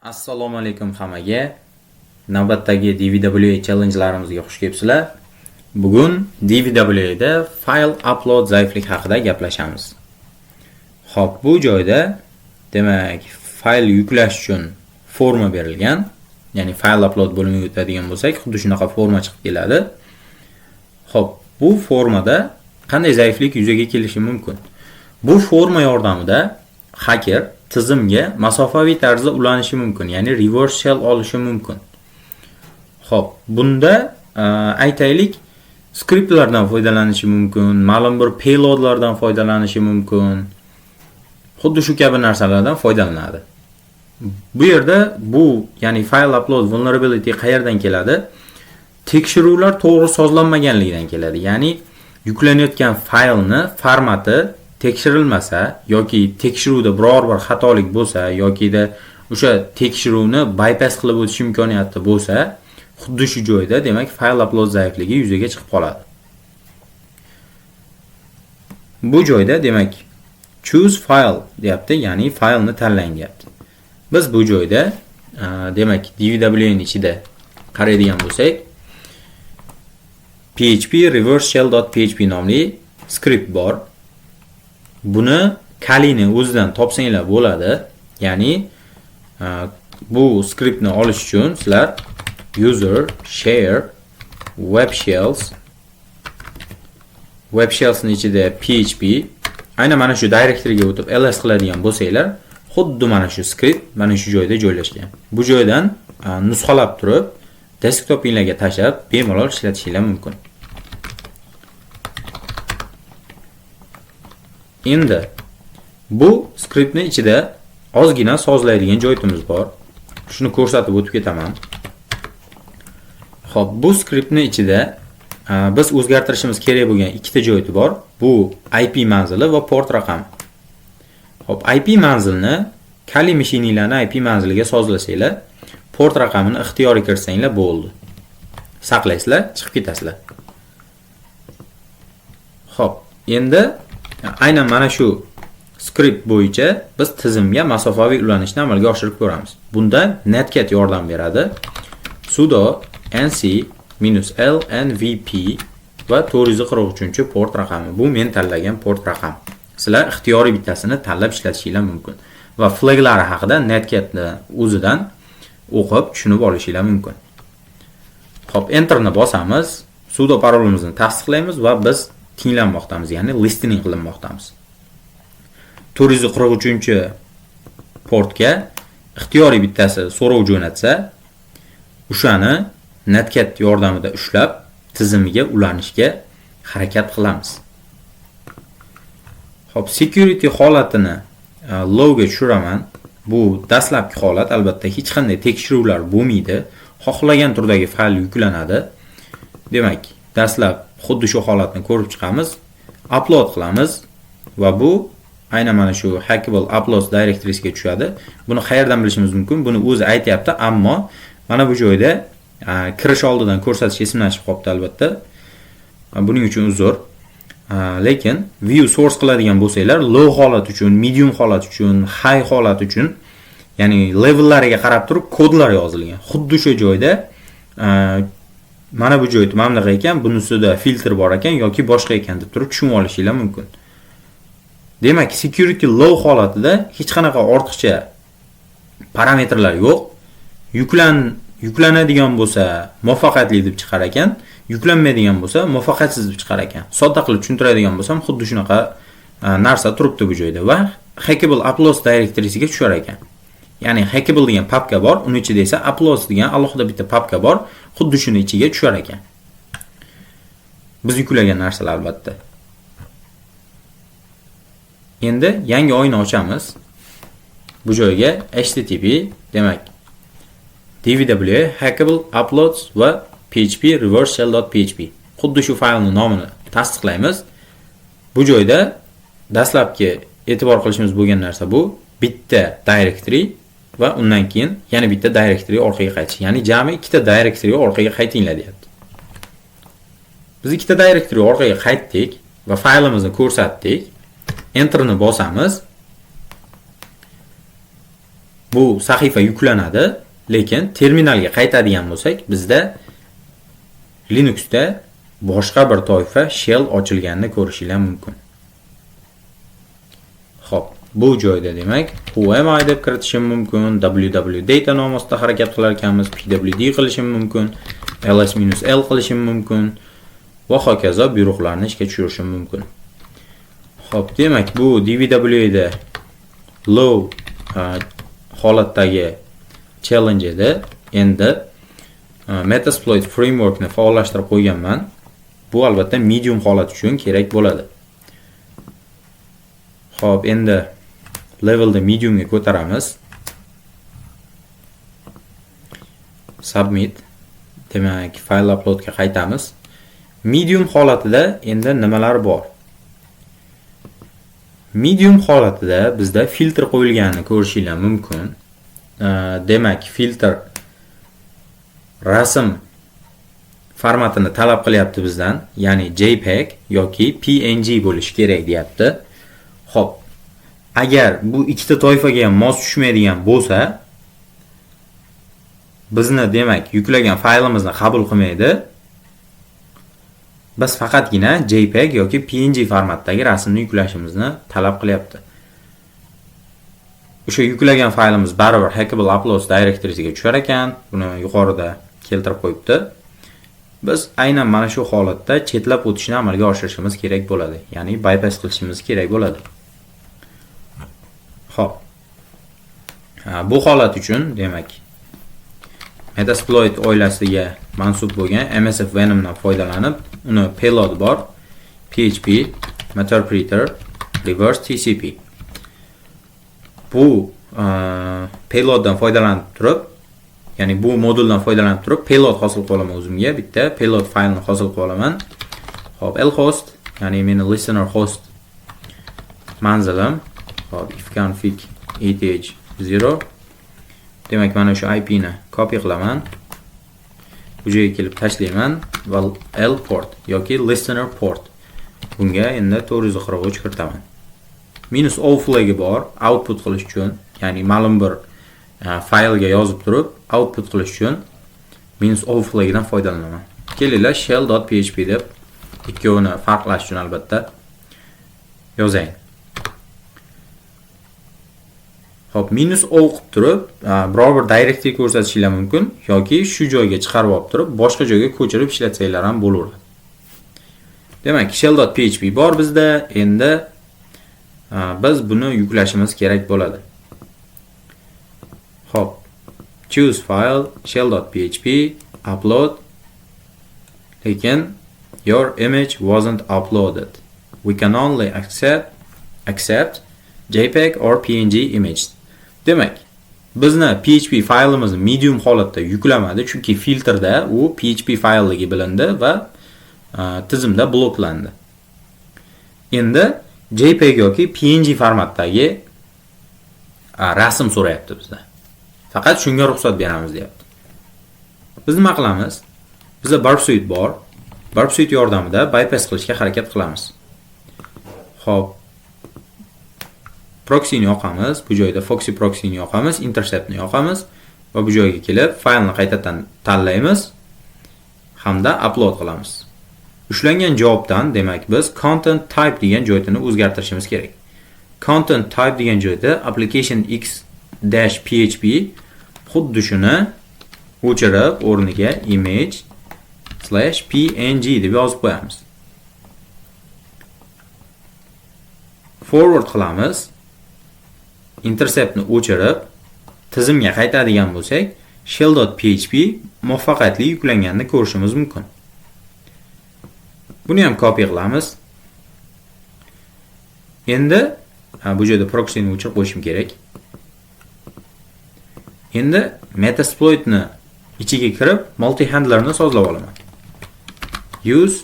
Assalomu alaykum hammaga. Navbatdagi DVWA challenjlarimizga xush kelibsizlar. Bugun DVWA da file upload zaiflik haqida gaplashamiz. Xo'p, bu joyda demak, fayl yuklash uchun forma berilgan. Ya'ni file upload bo'limiga o'tadigan bo'lsak, xuddi shunaqa forma chiqib keladi. Xo'p, bu formada qanday zaiflik yuzaga kelishi mumkin? Bu forma yordamida hacker tizimga masofaviy tarzda ulanishi mumkin, ya'ni reverse shell olishi mumkin. Xo'p, bunda aytaylik, skriptlardan foydalanishi mumkin, ma'lum bir payloadlardan foydalanishi mumkin. Xuddi shu kabi narsalardan foydalanadi. Bu yerda ya'ni file upload vulnerability qayerdan keladi? Tekshiruvlar to'g'ri sozlanmaganligidan keladi. Ya'ni yuklanayotgan faylni formati tekshirilmasa yoki tekshiruvda biror bir xatolik bo'lsa yokida o'sha tekshiruvni bypass qilib o'tish imkoniyati bo'lsa, xuddi shu joyda demak file upload zaifligi yuzaga chiqib qoladi. Bu joyda demak choose file deyapti, ya'ni faylni tanlang deyapti. Biz bu joyda demak DVWA ning ichida qaraydigan bo'lsak, php reverseshell.php nomli skript bor. Buni kalini o'zidan topsanglar bo'ladi. Ya'ni bu skriptni olish uchun sizlar user share web shells ni ichida php aynan mana shu directoryga o'tib ls qiladigan bo'lsanglar, xuddi mana shu skript mana shu joyda joylashgan. Bu joydan nusxalab turib desktopingizga tashlab bemalol ishlatishingiz mumkin. Endi bu skriptning ichida ozgina sozlaydigan joyimiz bor. Shuni ko'rsatib o'tib ketaman. Xo'p, bu skriptning ichida biz o'zgartirishimiz kerak bo'lgan ikkita joyi bor. Bu IP manzili va port raqami. Xo'p, IP manzilni Kali mashinanglarni IP manziliga sozlasanglar, port raqamini ixtiyoriy kiritsanglar bo'ldi. Saqlaysizlar, chiqib ketasizlar. Xo'p, endi aynan mana shu skript bo'yicha biz tizimga masofaviy ulanishni amalga oshirib ko'ramiz. Bunda netcat yordam beradi. sudo nc-l-nvp va 443-port raqami. Bu men tanlagan port raqam. Sizlar ixtiyoriy bittasini tanlab ishlatishingiz mumkin va flaglari haqida netcatni o'zidan o'qib tushunib olishingiz mumkin. Xo'p, enterni bosamiz, sudo parolimizni tasdiqlaymiz va biz tinglanmoqdamiz, ya'ni listening qilinmoqdamiz. 443-portga ixtiyoriy bittasi so'rov jo'natsa, o'shani netcat yordamida ushlab tizimiga ulanishga harakat qilamiz. Xo'p, security holatini low ga tushiraman. Bu dastlabki holat, albatta hech qanday tekshiruvlar bo'lmaydi. Xohlagan turdagi fayl yuklanadi. Demak, dastlab xuddi shu holatni ko'rib chiqamiz, upload qilamiz va bu aynan mana shu hackable uploads directory'siga tushadi. Buni qayerdan bilishimiz mumkin? Buni o'zi aytayapti, ammo mana bu joyda kirish oldidan ko'rsatish esimdan chiqib qolibdi albatta. Buning uchun uzr. Lekin view source qiladigan bo'lsanglar, low holat uchun, medium holat uchun, high holat uchun, ya'ni levellariga qarab turib kodlar yozilgan. Xuddi shu joyda mana bu joyda mana bunaqa ekan, bunisida filtr bor ekan yoki boshqa ekan deb turib tushunib olishingiz mumkin. Demak, security low holatida hech qanaqa ortiqcha parametrlar yo'q. Yuklanadigan bo'lsa muvaffaqiyatli deb chiqar ekan, yuklanmaydigan bo'lsa muvaffaqiyatsiz deb chiqar ekan. Sodda qilib tushuntiradigan bo'lsam, xuddi shunaqa narsa turibdi bu joyda va hackable uploads directory'siga tushar ekan. Ya'ni hackable degan papka bor, uni ichida esa uploads degan alohida bitta papka bor, xuddi shuni ichiga tushar ekan. Biz yuklagan narsalar albatta. Endi yangi oyni ochamiz. Bu joyga http demak DVWA hackable uploads va php reverseshell.php. Xuddi shu faylning nomini tasdiqlaymiz. Bu joyda dastlabki e'tibor qilishimiz bo'lgan narsa bu bitta directory va undan keyin yana bitta directory orqaga qaytish. Ya'ni jami ikkita directory orqaga qaytinglar deyapti. Biz ikkita directory orqaga qaytdik va faylimizni ko'rsatdik. Enterni bosamiz. bu sahifa yuklanadi, lekin terminalga qaytadigan bo'lsak, bizda Linuxda boshqa bir toifa shell ochilganini ko'rishingiz mumkin. Xo'p, bu joyda demak, who am I deb kiritishim mumkin, www-data nomi ostida harakat qilar ekanmiz, pwd qilishim mumkin, ls-l qilishim mumkin va hokazo buyruqlarni ishga tushirishim mumkin. Xo'p, demak, bu DVWA da low holatdagi challenge edi. Endi Metasploit frameworkni faollashtirib qo'yganman. Bu albatta medium holat uchun kerak bo'ladi. Xo'p, endi levelda mediumga ko'taramiz. Submit. Demak, file uploadga qaytamiz. Medium holatida endi nimalar bor? Medium holatida bizda filtr qo'yilganini ko'rishingiz mumkin. Demak, filtr rasm formatini talab qilyapti bizdan, ya'ni JPEG yoki PNG bo'lishi kerak deyapti. Xo'p, agar bu ikkita toifaga ham mos tushmaydigan bo'lsa, bizni demak yuklagan faylimizni qabul qilmaydi. Biz faqatgina JPEG yoki PNG formatdagi rasmni yuklashimizni talab qilyapti. O'sha yuklagan faylimiz baribir Hackable Uploads directory'siga tushar ekan. Buni yuqorida keltirib qo'yibdi. Biz aynan mana shu holatda chetlab o'tishni amalga oshirishimiz kerak bo'ladi. Ya'ni bypass qilishimiz kerak bo'ladi. Xo'p. Bu holat uchun demak Metasploit oilasiga mansub bo'lgan MSF Venomdan foydalanib, uni payload bor, PHP, Meterpreter, Reverse TCP. Bu payloaddan foydalanib turib, ya'ni bu moduldan foydalanib turib payload hosil qila olaman o'zimga, bitta payload faylni hosil qila olaman. Hop, lhost, ya'ni meni listener host manzilim, hop, ifconfig eth0. Demak, mana shu IP ni copy qilaman. Bu joyga kelib tashlayman va L port yoki listener port. Bunga endi 443 kiritaman. -o flagi bor, output qilish uchun, ya'ni ma'lum bir faylga yozib turib output qilish uchun -o flagidan foydalanaman. Kelinglar shell.php deb ikkovini farqlash uchun albatta yozayin. Hop, -o qilib turib, biror bir directory ko'rsatishingiz mumkin yoki shu joyga chiqarib olib turib, boshqa joyga ko'chirib ishlatsanglar ham bo'laveradi. Demak, shell.php bor bizda. Endi biz buni yuklashimiz kerak bo'ladi. Hop, choose file, shell.php, upload. Lekin your image wasn't uploaded. We can only accept JPEG or PNG image. Demak, bizni PHP faylimizni medium holatda yuklamadi, chunki filtrda u PHP faylligi bilindi va tizimda bloklandi. Endi JPEG yoki PNG formatdagi rasm so'rayapti bizdan. Faqat shunga ruxsat beramiz deyapti. Biz nima qilamiz? Bizda Burp Suite bor. Burp Suite yordamida bypass qilishga harakat qilamiz. Xo'p, proxyni yoqamiz, bu joyda Foxy proxyni yoqamiz, interceptni yoqamiz va bu joyga kelib faylni qaytadan tanlaymiz hamda upload qilamiz. Ushlangan javobdan demak biz content type degan joyini o'zgartirishimiz kerak. Content type degan joyda application x-php xuddi shuni o'chirib o'rniga image/png deb yozib qo'yamiz. Forward qilamiz. Interceptni o'chirib tizimga qaytadigan bo'lsak, shell.php muvaffaqiyatli yuklanganini ko'rishimiz mumkin. Buni ham copy qilamiz. Endi bu joyda proxyni o'chirib qo'yishim kerak. Endi Metasploitni ichiga kirib multi-handlerni sozlab olaman. Use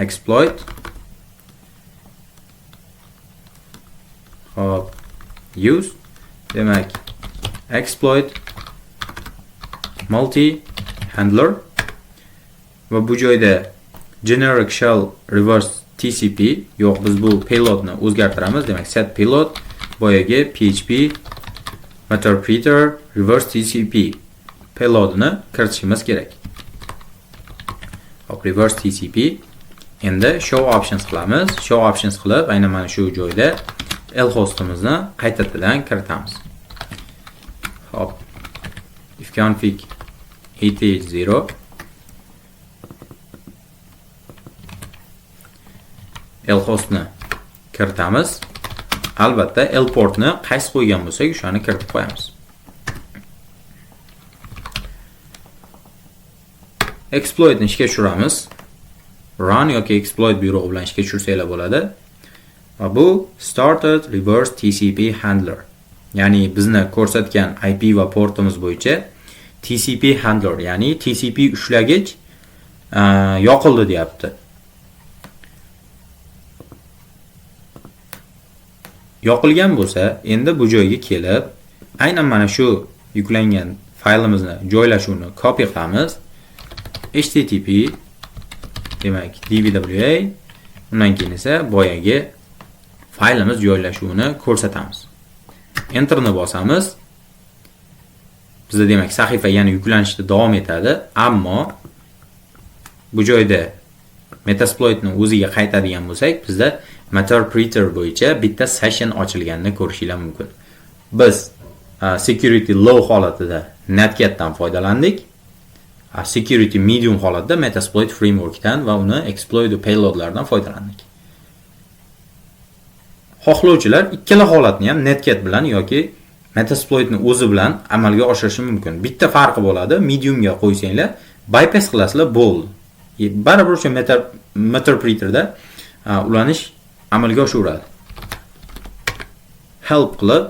exploit. Hop, use demak exploit multi-handler va bu joyda generic shell reverse TCP yo'q, biz bu payloadni o'zgartiramiz. Demak set payload boyagi PHP Meterpreter reverse TCP payloadini kiritishimiz kerak. Hop, reverse TCP. Endi show options qilamiz. Show options qilib, aynan mana shu joyda lhostimizni qaytadan kiritamiz. Hop. ifconfig 80 lhostni kiritamiz. Albatta lportni qaysi qo'ygan bo'lsak, o'shani kiritib qo'yamiz. Exploitni ishga tushiramiz. Run yoki exploit buyrug'i bilan ishga tushirsanglar bo'ladi. Va bu started reverse TCP handler. Ya'ni bizni ko'rsatgan IP va portimiz bo'yicha TCP handler, ya'ni TCP ushlagich yoqildi deyapti. Yoqilgan bo'lsa, endi bu joyga kelib, aynan mana shu yuklangan faylimizni joylashuvini copy qilamiz. http demak dvwa, undan keyin esa boyagi faylimiz joylashuvini ko'rsatamiz. Enter ni bosamiz. Bizda demak sahifa yana yuklanishda davom etadi, ammo bu joyda Metasploitni o'ziga qaytadigan bo'lsak, bizda Meterpreter bo'yicha bitta session ochilganini ko'rishingiz mumkin. Biz security low holatida Netcatdan foydalandik. Security medium holatda Metasploit frameworkdan va uni exploit payloadlardan foydalandik. Xohlovchilar ikkala holatni ham Netcat bilan yoki Metasploitni o'zi bilan amalga oshirishi mumkin. Bitta farqi bo'ladi, mediumga qo'ysanglar, bypass qilasizlar, bo'ldi. Baribir o'sha Meterpreterda ulanish amalga oshaveradi. Help qilib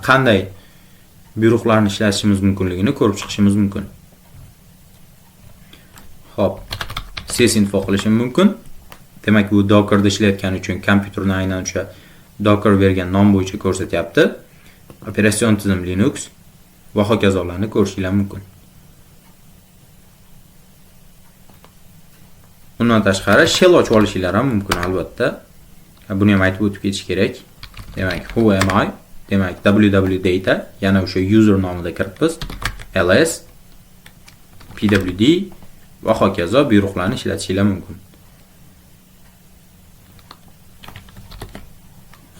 qanday buyruqlarni ishlatishimiz mumkinligini ko'rib chiqishimiz mumkin. Hop, sysinfo qilishim mumkin. Demak, bu Dockerda ishlayotgani uchun kompyuterni aynan o'sha Docker bergan nom bo'yicha ko'rsatyapti. Operatsion tizim Linux va hokazolarni ko'rishingiz mumkin. Bundan tashqari shell ochib olishingiz ham mumkin albatta. Buni ham aytib o'tib ketish kerak. Demak, who am I? Demak, www-data, yana o'sha user nomida kiritib, ls pwd va hokazo buyruqlarni ishlatishingiz mumkin.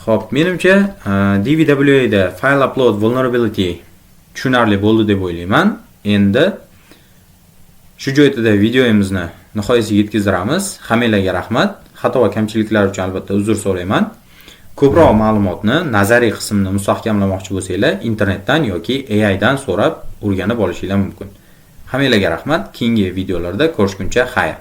Xo'p, menimcha DVWA da file upload vulnerability tushunarli bo'ldi deb o'ylayman. Endi shu joyda videomizni nihoyasiga yetkazamiz. Hammanglarga rahmat. Xato va kamchiliklar uchun albatta uzr so'rayman. Ko'proq ma'lumotni nazariy qismini mustahkamlamoqchi bo'lsanglar, internetdan yoki AI dan so'rab o'rganib olishingiz mumkin. Hammanglarga rahmat. Keyingi videolarda ko'rishguncha xayr.